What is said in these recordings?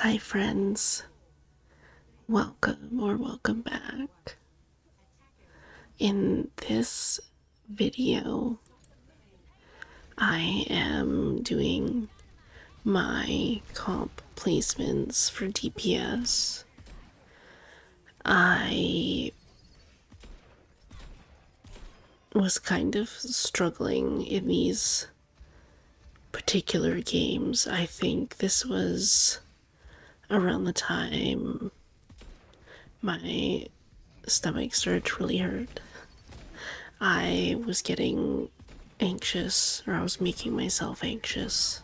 Hi friends, welcome back. In this video, I am doing my comp placements for DPS. I was kind of struggling in these particular games. I think this was around the time my stomach started to really hurt. I was getting anxious, or I was making myself anxious.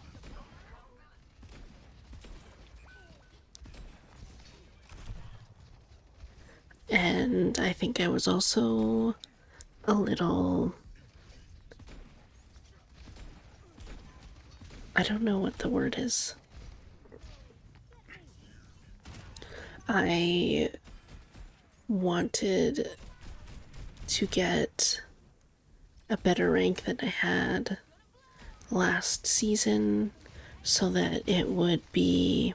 And I think I was also a little, I don't know what the word is. I wanted to get a better rank than I had last season so that it would be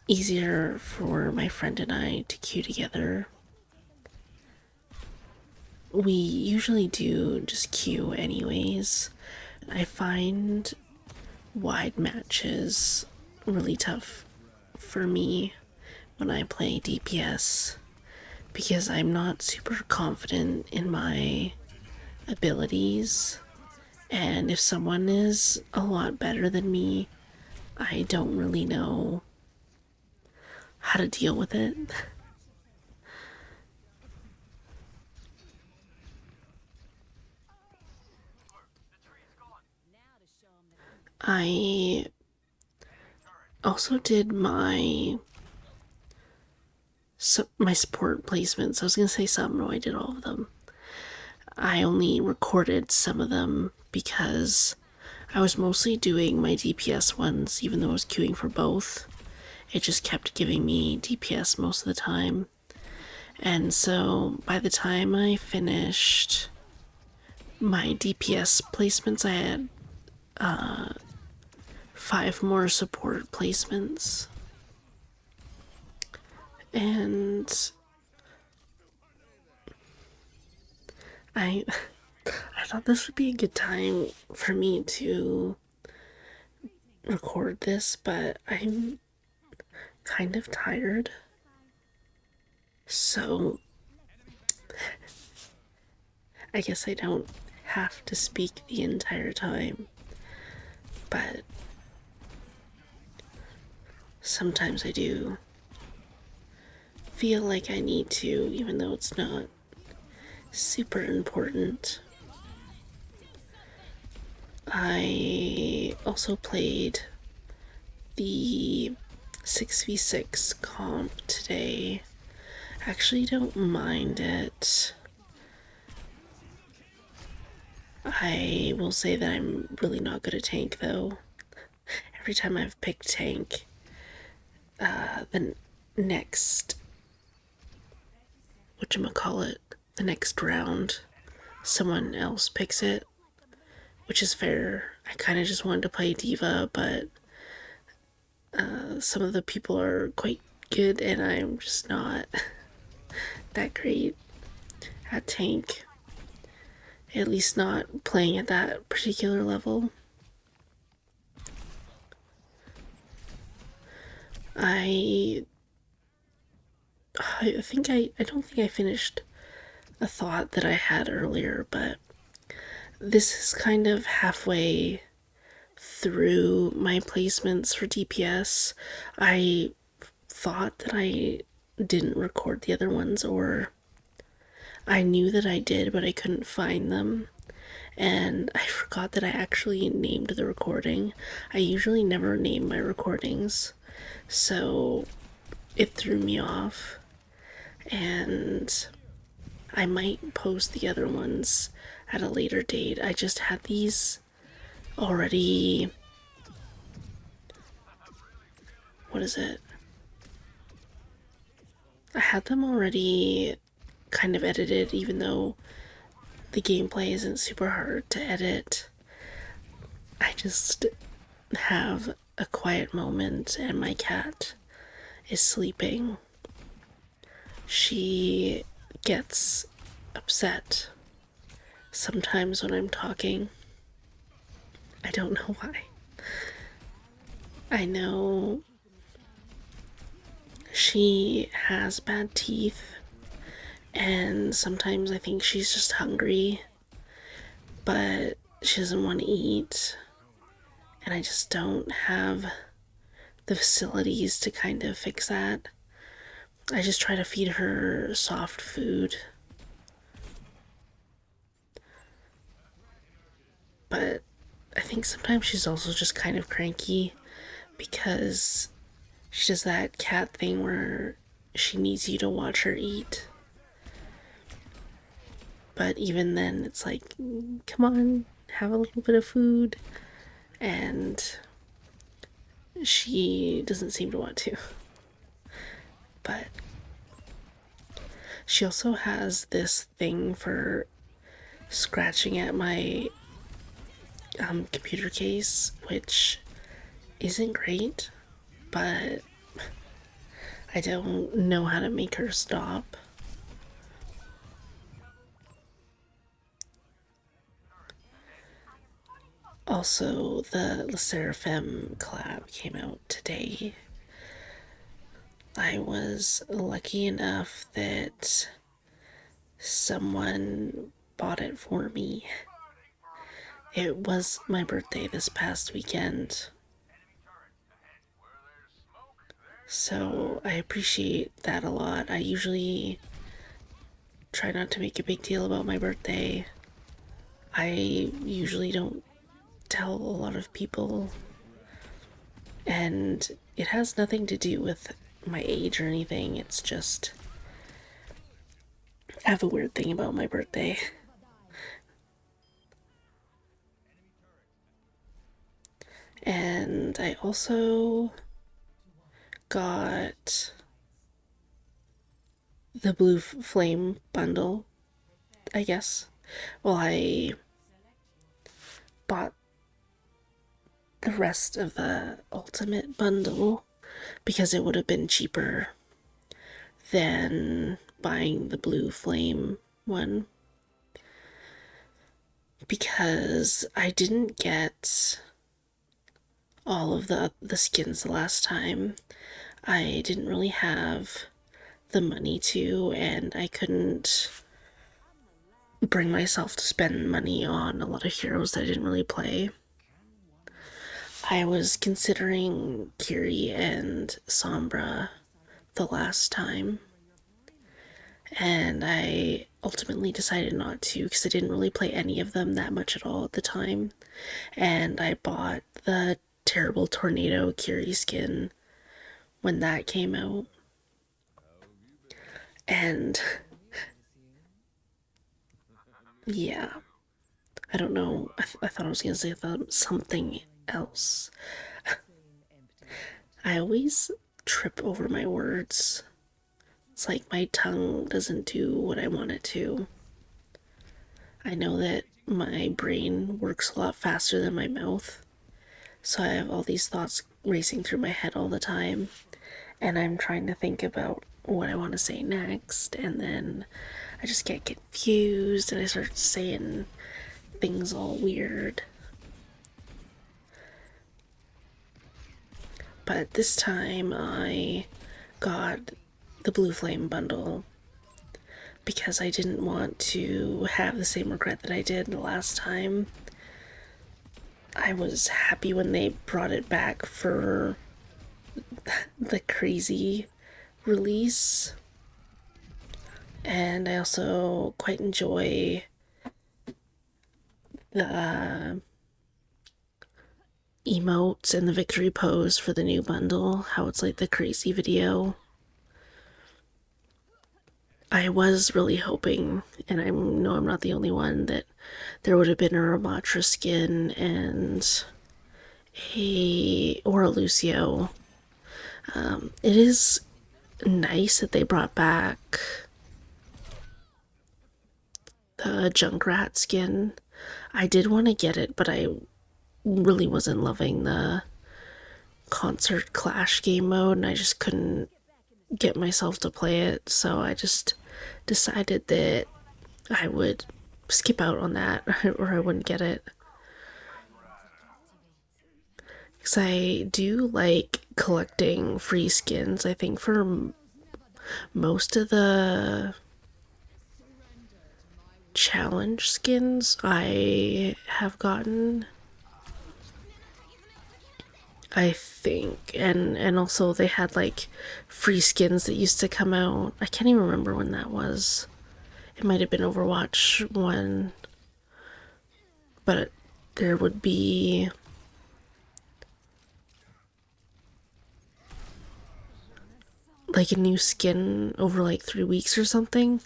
easier for my friend and I to queue together. We usually do just queue anyways. I find wide matches really tough for me when I play DPS because I'm not super confident in my abilities, and if someone is a lot better than me, I don't really know how to deal with it. I also did my support placements. I was gonna say some, no, I did all of them. I only recorded some of them because I was mostly doing my DPS ones, even though I was queuing for both. It just kept giving me DPS most of the time. And so by the time I finished my DPS placements, I had 5 more support placements. And I thought this would be a good time for me to record this, but I'm kind of tired. So I guess I don't have to speak the entire time, but sometimes I do feel like I need to, even though it's not super important. I also played the 6v6 comp today. I actually don't mind it. I will say that I'm really not good at tank though. Every time I've picked tank, the next the next round, someone else picks it, which is fair. I kind of just wanted to play diva, but some of the people are quite good and I'm just not that great at tank, at least not playing at that particular level. I don't think I finished a thought that I had earlier, but this is kind of halfway through my placements for DPS. I thought that I didn't record the other ones, or I knew that I did, but I couldn't find them. And I forgot that I actually named the recording. I usually never name my recordings, so it threw me off. And I might post the other ones at a later date. I just had these already. What is it? I had them already kind of edited, even though the gameplay isn't super hard to edit. I just have a quiet moment and my cat is sleeping, she gets upset sometimes when I'm talking. I don't know why. I know she has bad teeth, and sometimes I think she's just hungry, but she doesn't want to eat, and I just don't have the facilities to kind of fix that. I just try to feed her soft food, but I think sometimes she's also just kind of cranky because she does that cat thing where she needs you to watch her eat. But even then, it's like, come on, have a little bit of food. And she doesn't seem to want to. But she also has this thing for scratching at my computer case, which isn't great, but I don't know how to make her stop. Also, the Le Seraphim collab came out today. I was lucky enough that someone bought it for me. It was my birthday this past weekend, so I appreciate that a lot. I usually try not to make a big deal about my birthday. I usually don't tell a lot of people, and it has nothing to do with my age or anything. It's just I have a weird thing about my birthday. And I also got the Blue Flame bundle, I guess. Well, I bought the rest of the Ultimate bundle because it would have been cheaper than buying the Blue Flame one. Because I didn't get all of the skins the last time. I didn't really have the money to, and I couldn't bring myself to spend money on a lot of heroes that I didn't really play. I was considering Kiri and Sombra the last time, and I ultimately decided not to because I didn't really play any of them that much at all at the time. And I bought the Terrible Tornado Kiri skin when that came out. And yeah, I don't know. I thought I was gonna say something else. I always trip over my words. It's like my tongue doesn't do what I want it to. I know that my brain works a lot faster than my mouth, so I have all these thoughts racing through my head all the time, and I'm trying to think about what I want to say next, and then I just get confused and I start saying things all weird. But this time I got the Blue Flame bundle because I didn't want to have the same regret that I did the last time. I was happy when they brought it back for the crazy release, and I also quite enjoy the emotes and the victory pose for the new bundle, how it's like the crazy video. I was really hoping, and I know I'm not the only one, that there would have been a Ramatra skin and a Lucio. It is nice that they brought back the Junkrat skin. I did want to get it, but I really wasn't loving the concert clash game mode, and I just couldn't get myself to play it, so I just decided that I would skip out on that or I wouldn't get it. Because I do like collecting free skins. I think for most of the challenge skins I have gotten, I think, and also they had like free skins that used to come out. I can't even remember when that was. It might have been Overwatch 1, but there would be like a new skin over like 3 weeks or something,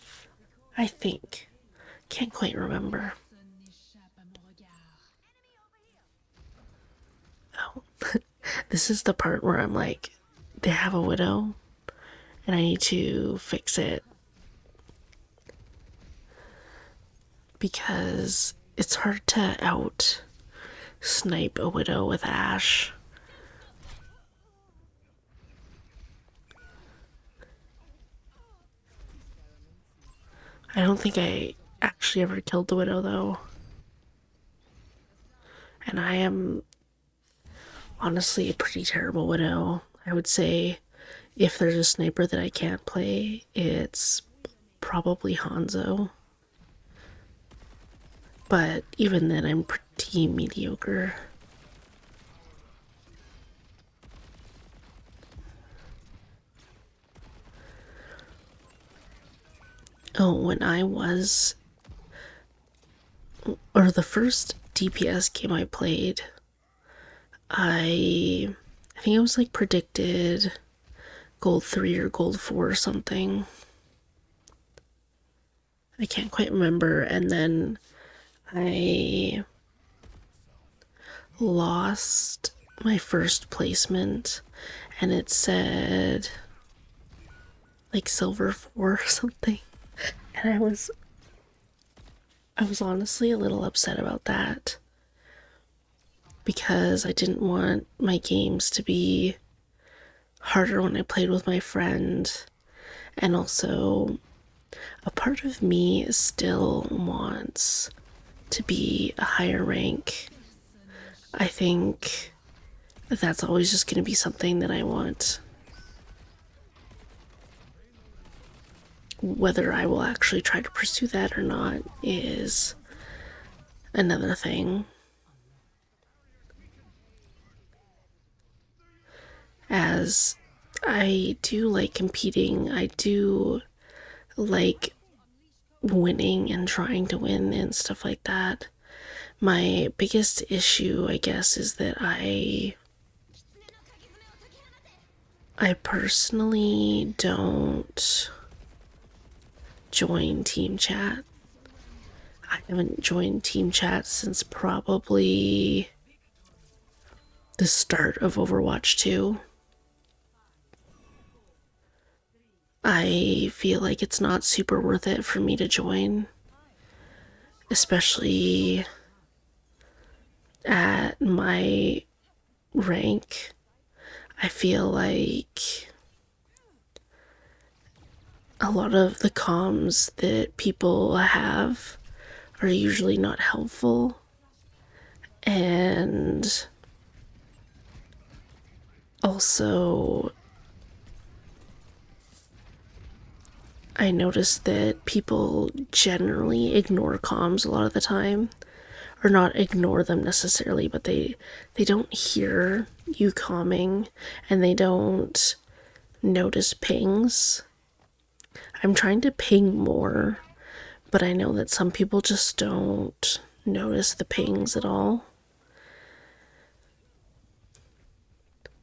I think. Can't quite remember. Oh, this is the part where I'm like, they have a widow and I need to fix it because it's hard to out snipe a widow with Ashe. I don't think I actually ever killed the widow though. And I am honestly a pretty terrible widow. I would say if there's a sniper that I can't play, it's probably Hanzo. But even then, I'm pretty mediocre. Oh, when I was, or the first DPS game I played, I think it was like predicted gold 3 or gold 4 or something. I can't quite remember. And then I lost my first placement and it said like silver 4 or something. And I was honestly a little upset about that because I didn't want my games to be harder when I played with my friend. And also, a part of me still wants to be a higher rank. I think that's always just going to be something that I want. Whether I will actually try to pursue that or not is another thing. As I do like competing, I do like winning and trying to win and stuff like that. My biggest issue, I guess, is that I personally don't join team chat. I haven't joined team chat since probably the start of Overwatch 2. I feel like it's not super worth it for me to join, especially at my rank. I feel like a lot of the comms that people have are usually not helpful, and also I noticed that people generally ignore comms a lot of the time, or not ignore them necessarily, but they don't hear you calming and they don't notice pings. I'm trying to ping more, but I know that some people just don't notice the pings at all.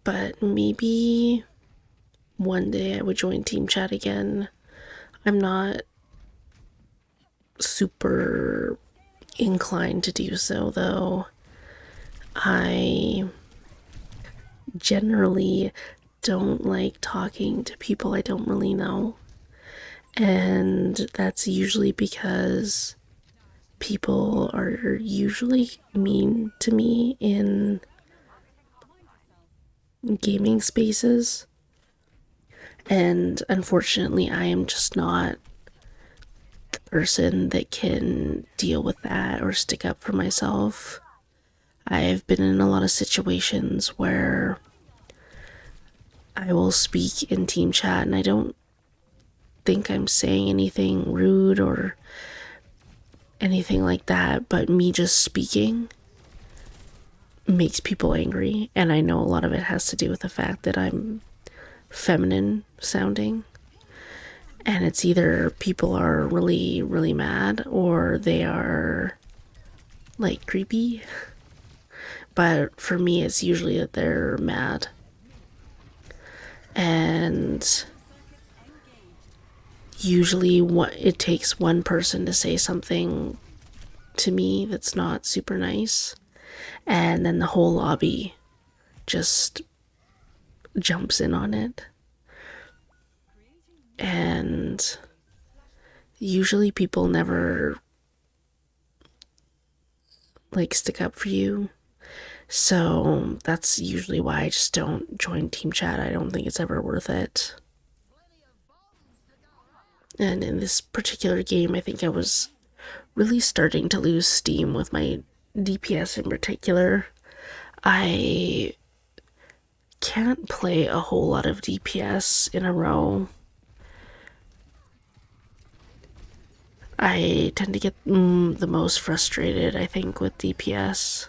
But maybe one day I would join team chat again. I'm not super inclined to do so, though. I generally don't like talking to people I don't really know, and that's usually because people are usually mean to me in gaming spaces. And unfortunately, I am just not the person that can deal with that or stick up for myself. I've been in a lot of situations where I will speak in team chat and I don't think I'm saying anything rude or anything like that, but me just speaking makes people angry. And I know a lot of it has to do with the fact that I'm feminine sounding. And it's either people are really, really mad or they are like creepy. But for me, it's usually that they're mad. And usually it takes one person to say something to me that's not super nice, and then the whole lobby just jumps in on it. And usually people never like stick up for you, so that's usually why I just don't join team chat. I don't think it's ever worth it. And in this particular game, I think I was really starting to lose steam with my DPS in particular. I can't play a whole lot of DPS in a row. I tend to get the most frustrated, I think, with DPS.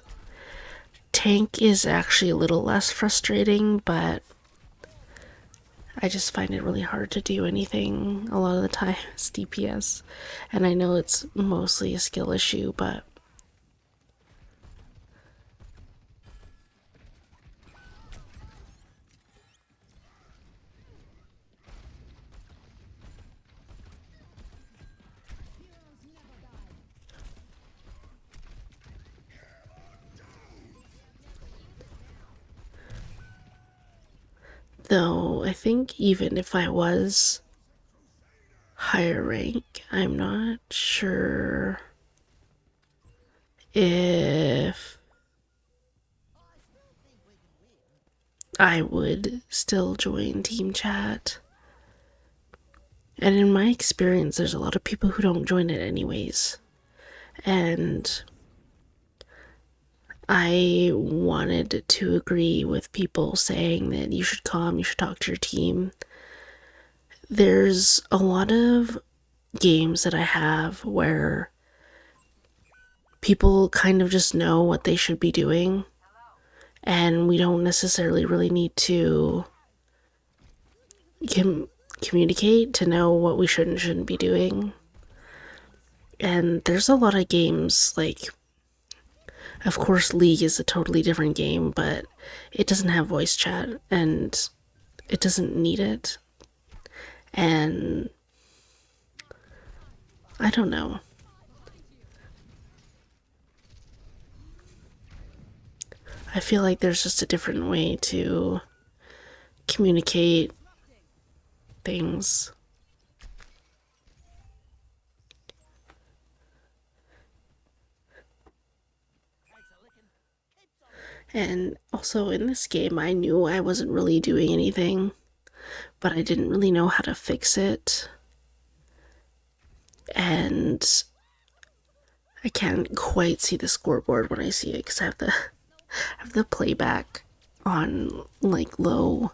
Tank is actually a little less frustrating, but I just find it really hard to do anything a lot of the time. It's DPS. And I know it's mostly a skill issue, but though I think even if I was higher rank, I'm not sure if I would still join team chat. And in my experience, there's a lot of people who don't join it anyways. And I wanted to agree with people saying that you should come, you should talk to your team. There's a lot of games that I have where people kind of just know what they should be doing, and we don't necessarily really need to communicate to know what we should and shouldn't be doing. And there's a lot of games, like, of course, League is a totally different game, but it doesn't have voice chat, and it doesn't need it. And I don't know. I feel like there's just a different way to communicate things. And also in this game, I knew I wasn't really doing anything, but I didn't really know how to fix it. And I can't quite see the scoreboard when I see it because I have the playback on like low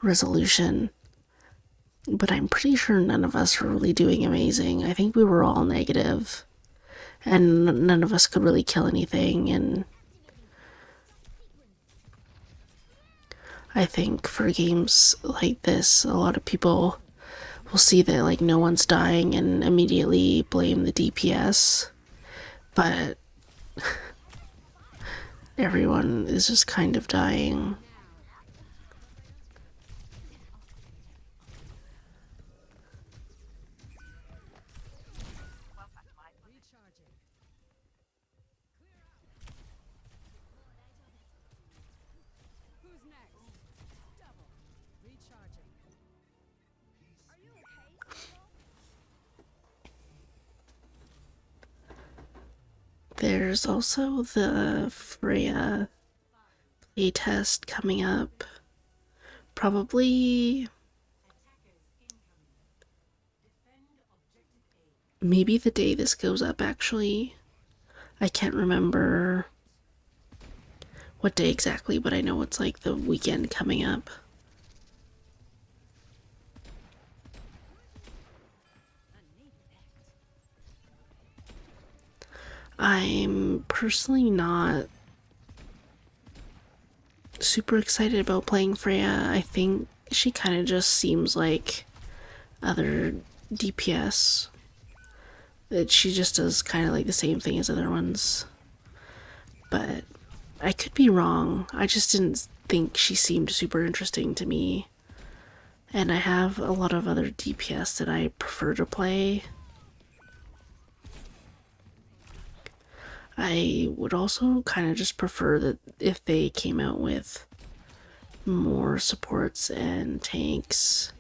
resolution. But I'm pretty sure none of us were really doing amazing. I think we were all negative, and none of us could really kill anything. And I think for games like this, a lot of people will see that like no one's dying and immediately blame the DPS, but everyone is just kind of dying. There's also the Freya a test coming up. Probably maybe the day this goes up, actually. I can't remember what day exactly, but I know it's like the weekend coming up. I'm personally not super excited about playing Freya. I think she kind of just seems like other DPS. That she just does kind of like the same thing as other ones. But I could be wrong. I just didn't think she seemed super interesting to me. And I have a lot of other DPS that I prefer to play. I would also kind of just prefer that if they came out with more supports and tanks.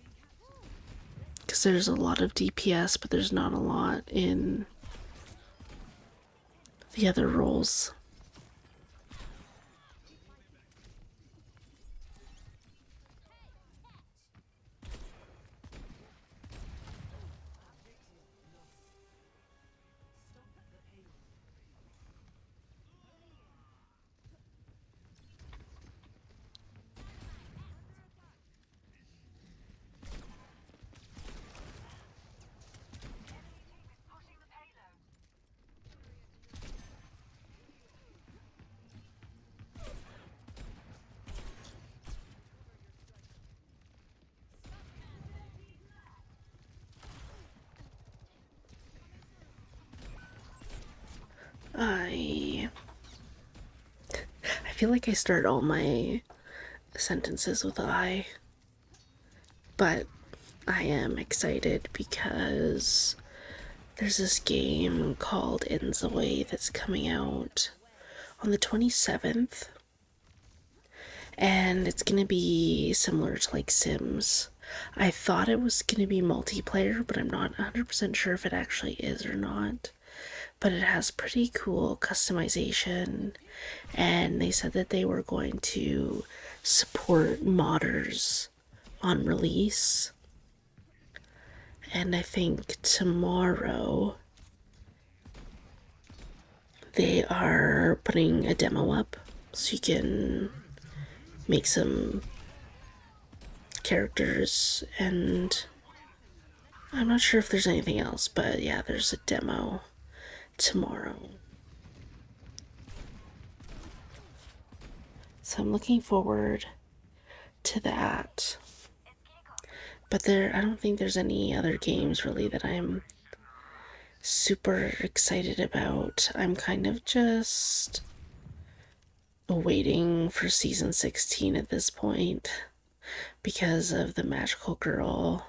Because there's a lot of DPS, but there's not a lot in the other roles. I feel like I start all my sentences with I, but I am excited because there's this game called Inzaway that's coming out on the 27th, and it's gonna be similar to like Sims. I thought it was gonna be multiplayer, but I'm not 100% sure if it actually is or not. But it has pretty cool customization, and they said that they were going to support modders on release. And I think tomorrow they are putting a demo up so you can make some characters, and I'm not sure if there's anything else, but yeah, there's a demo tomorrow. So I'm looking forward to that. But I don't think there's any other games really that I'm super excited about. I'm kind of just waiting for season 16 at this point because of the magical girl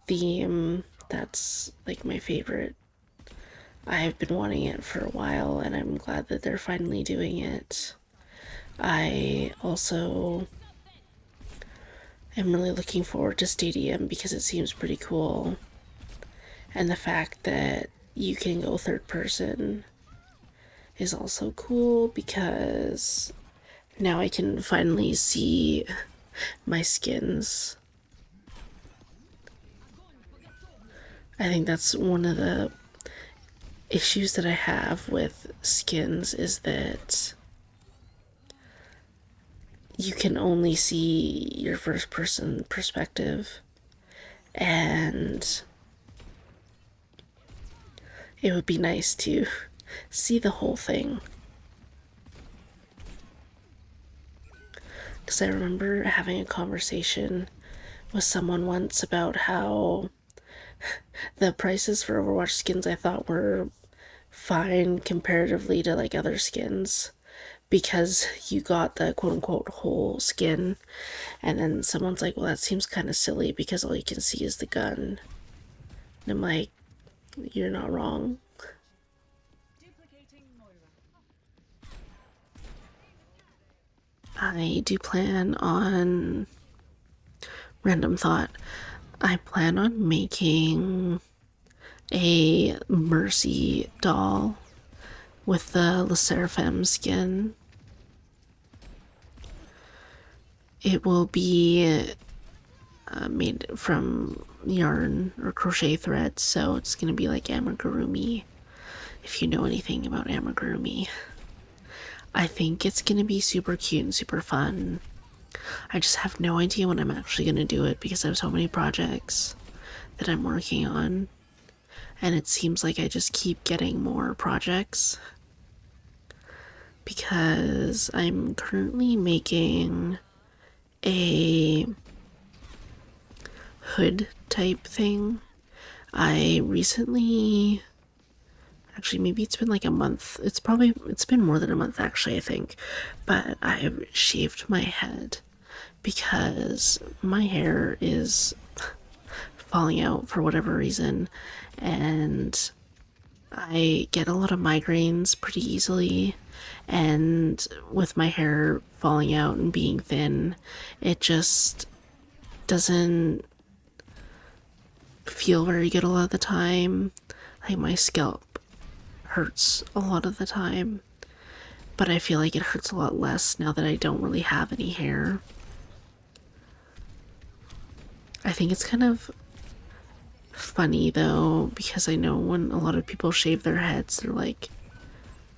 theme. That's like my favorite. I've been wanting it for a while, and I'm glad that they're finally doing it. I also am really looking forward to Stadium because it seems pretty cool. And the fact that you can go third person is also cool because now I can finally see my skins. I think that's one of the issues that I have with skins is that you can only see your first person perspective, and it would be nice to see the whole thing. Because I remember having a conversation with someone once about how the prices for Overwatch skins I thought were fine comparatively to like other skins because you got the quote unquote whole skin, and then someone's like, well, that seems kind of silly because all you can see is the gun. And I'm like, you're not wrong. I do plan on random thought. I plan on making a Mercy doll with the Le Seraphim skin. It will be made from yarn or crochet thread, so it's gonna be like amigurumi, if you know anything about amigurumi. I think it's gonna be super cute and super fun. I just have no idea when I'm actually gonna do it because I have so many projects that I'm working on, and it seems like I just keep getting more projects because I'm currently making a hood type thing. I recently, actually maybe it's been like a month, it's been more than a month actually, I think, but I've shaved my head because my hair is falling out for whatever reason, and I get a lot of migraines pretty easily, and with my hair falling out and being thin, it just doesn't feel very good a lot of the time. Like my scalp hurts a lot of the time, but I feel like it hurts a lot less now that I don't really have any hair. I think it's kind of funny though, because I know when a lot of people shave their heads, they're like,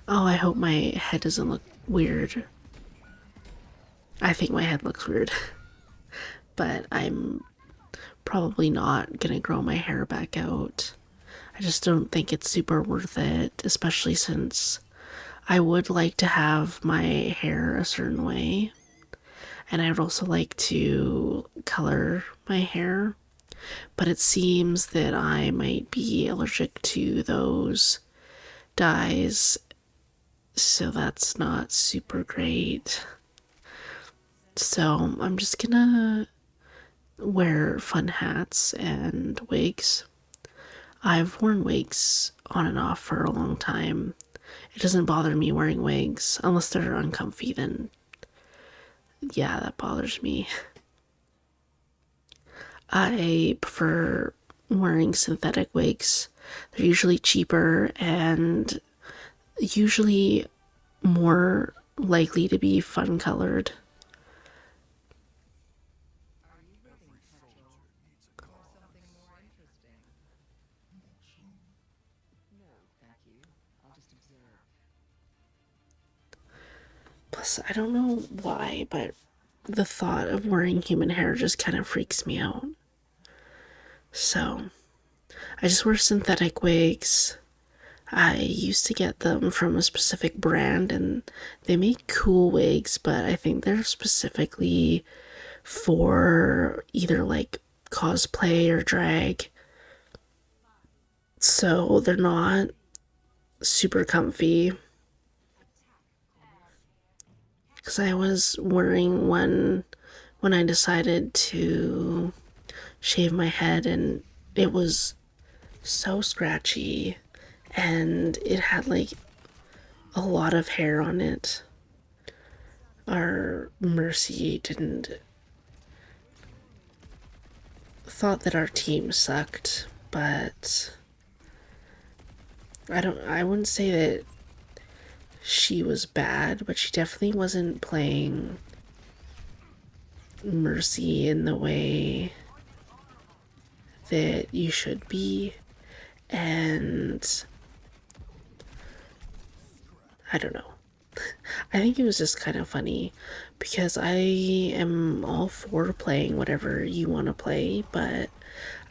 oh, I hope my head doesn't look weird. I think my head looks weird, but I'm probably not gonna grow my hair back out. I just don't think it's super worth it, especially since I would like to have my hair a certain way, and I would also like to color my hair, but it seems that I might be allergic to those dyes, so that's not super great. So I'm just gonna wear fun hats and wigs. I've worn wigs on and off for a long time. It doesn't bother me wearing wigs unless they're uncomfy, then yeah, that bothers me. I prefer wearing synthetic wigs. They're usually cheaper and usually more likely to be fun colored. Plus, I don't know why, but the thought of wearing human hair just kind of freaks me out. So, I just wear synthetic wigs. I used to get them from a specific brand and they make cool wigs, but I think they're specifically for either like cosplay or drag. So they're not super comfy. Because I was wearing one when I decided to shave my head, and it was so scratchy and it had like a lot of hair on it. Our Mercy didn't thought that our team sucked, but I wouldn't say that she was bad, but she definitely wasn't playing Mercy in the way that you should be. And I don't know. I think it was just kind of funny because I am all for playing whatever you want to play, but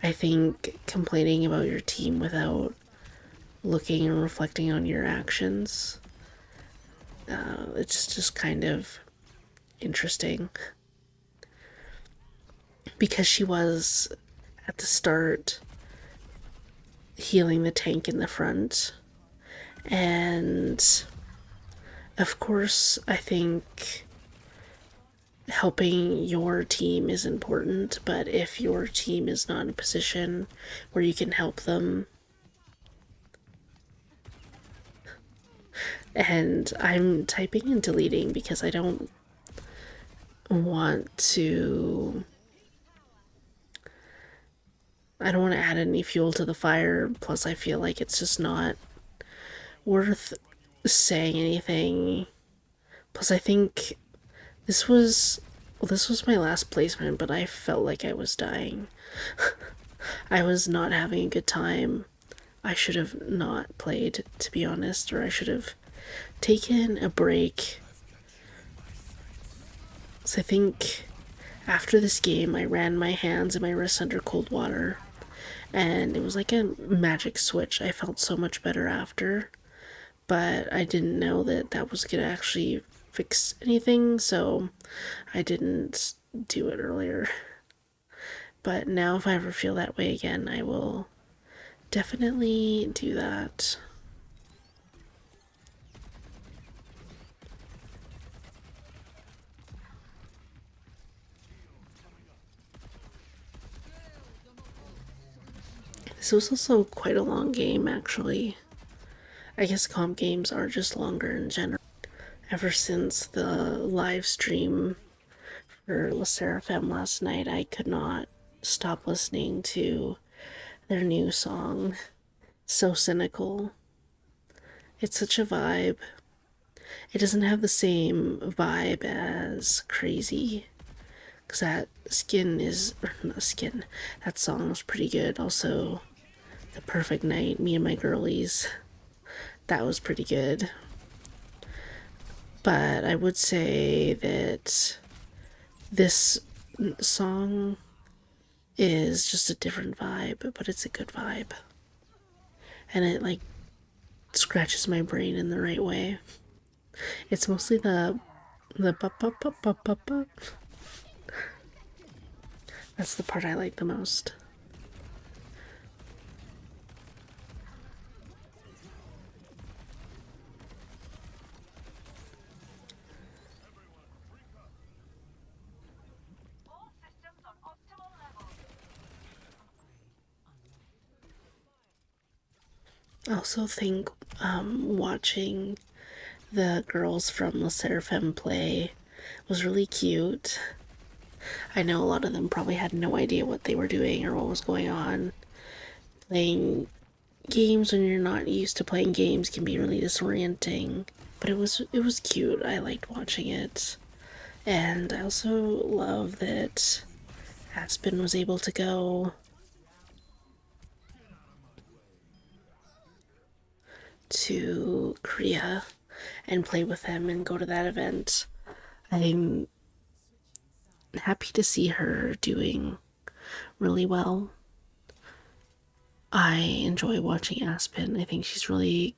I think complaining about your team without looking and reflecting on your actions, it's just kind of interesting. Because she was at the start healing the tank in the front, and of course, I think helping your team is important, but if your team is not in a position where you can help them, and I'm typing and deleting because I don't want to add any fuel to the fire. Plus, I feel like it's just not worth saying anything. Plus, I think this was Well, this was my last placement, but I felt like I was dying. I was not having a good time. I should have not played, to be honest, or I should have taken a break. So I think after this game, I ran my hands and my wrists under cold water, and it was like a magic switch. I felt so much better after, but I didn't know that that was gonna actually fix anything, so I didn't do it earlier. But now, if I ever feel that way again, I will definitely do that. This was also quite a long game, actually. I guess comp games are just longer in general. Ever since the live stream for La Seraphim last night, I could not stop listening to their new song, So Cynical. It's such a vibe. It doesn't have the same vibe as Crazy, because that skin is, or not skin, that song was pretty good. Also, The Perfect Night, Me and My Girlies, that was pretty good. But I would say that this song is just a different vibe, but it's a good vibe. And it like scratches my brain in the right way. It's mostly the bup bup bup bup bup bup. That's the part I like the most. I also think watching the girls from La Seraphim play was really cute. I know a lot of them probably had no idea what they were doing or what was going on. Playing games when you're not used to playing games can be really disorienting, but it was cute. I liked watching it. And I also love that Aspen was able to go to Korea and play with them and go to that event. I'm happy to see her doing really well. I enjoy watching Aspen. I think she's really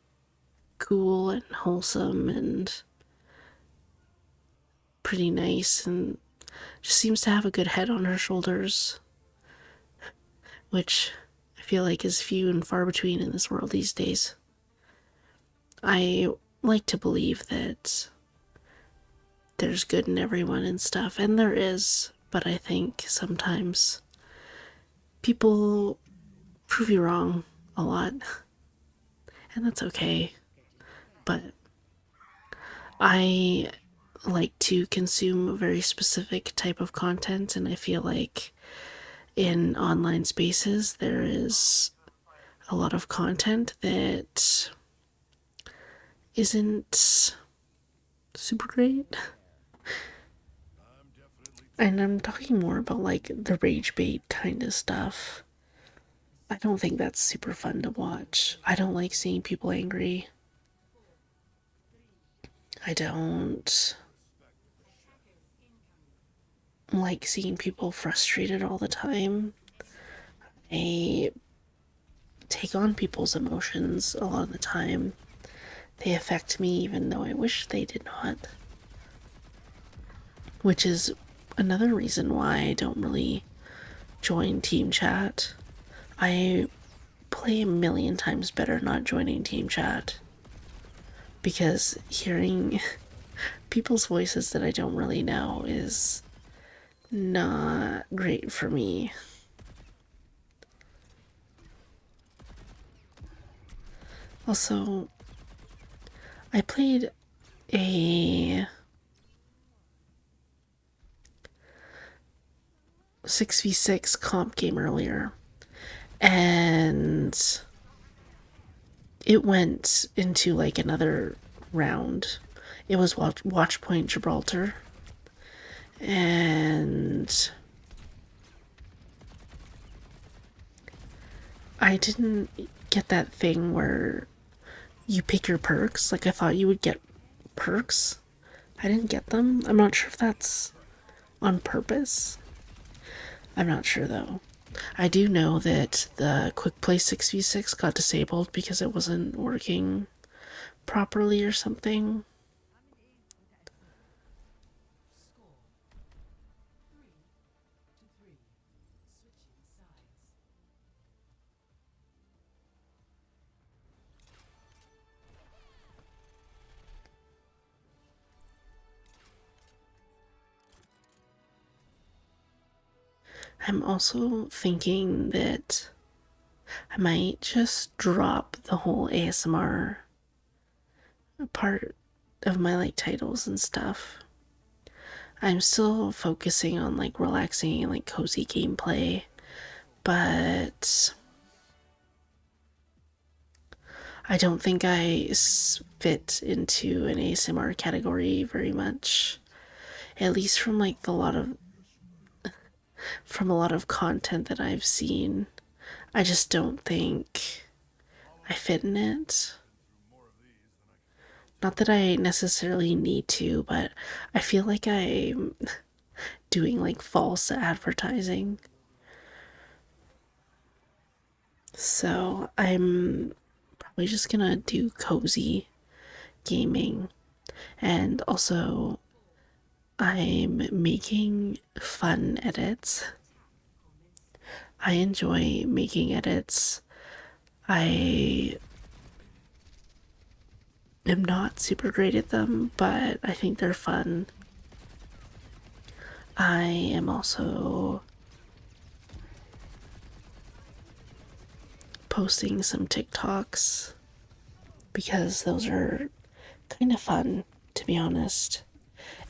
cool and wholesome and pretty nice and just seems to have a good head on her shoulders, which I feel like is few and far between in this world these days. I like to believe that there's good in everyone and stuff, and there is, but I think sometimes people prove you wrong a lot, and that's okay. But I like to consume a very specific type of content, and I feel like in online spaces there is a lot of content that isn't super great. And I'm talking more about like the rage bait kind of stuff. I don't think that's super fun to watch. I don't like seeing people angry. I don't like seeing people frustrated all the time. I take on people's emotions a lot of the time. They affect me even though I wish they did not. Which is another reason why I don't really join team chat. I play a million times better not joining team chat, because hearing people's voices that I don't really know is not great for me. Also, I played a 6v6 comp game earlier, and it went into like another round. It was Watchpoint Gibraltar, and But I didn't get that thing where you pick your perks. Like, I thought you would get perks. I didn't get them. I'm not sure if that's on purpose. I'm not sure though. I do know that the quick play 6v6 got disabled because it wasn't working properly or something. I'm also thinking that I might just drop the whole ASMR part of my like titles and stuff. I'm still focusing on like relaxing and like cozy gameplay, but I don't think I fit into an ASMR category very much. At least from like a lot of content that I've seen. I just don't think I fit in it. Not that I necessarily need to, but I feel like I'm doing like false advertising. So I'm probably just gonna do cozy gaming. And also, I'm making fun edits. I enjoy making edits. I am not super great at them, but I think they're fun. I am also posting some TikToks because those are kind of fun, to be honest.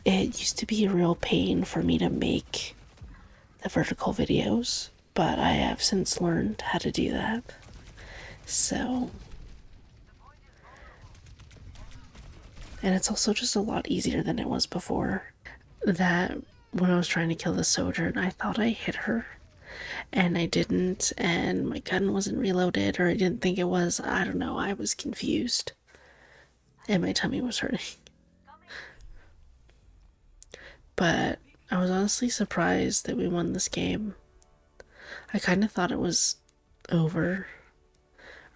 It used to be a real pain for me to make the vertical videos, but I have since learned how to do that. So, and it's also just a lot easier than it was before. That when I was trying to kill the soldier, and I thought I hit her, and I didn't, and my gun wasn't reloaded, or I didn't think it was. I don't know. I was confused, and my tummy was hurting. But I was honestly surprised that we won this game. I kind of thought it was over,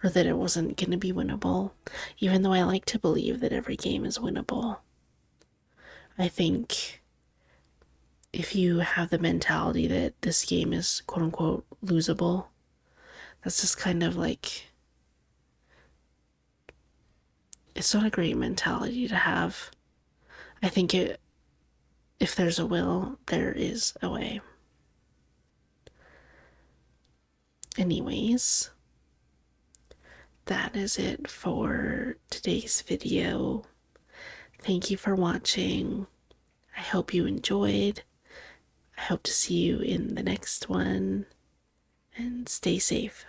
or that it wasn't going to be winnable, even though I like to believe that every game is winnable. I think if you have the mentality that this game is quote unquote losable, that's just kind of like, it's not a great mentality to have. I think if there's a will, there is a way. Anyways, that is it for today's video. Thank you for watching. I hope you enjoyed. I hope to see you in the next one, and stay safe.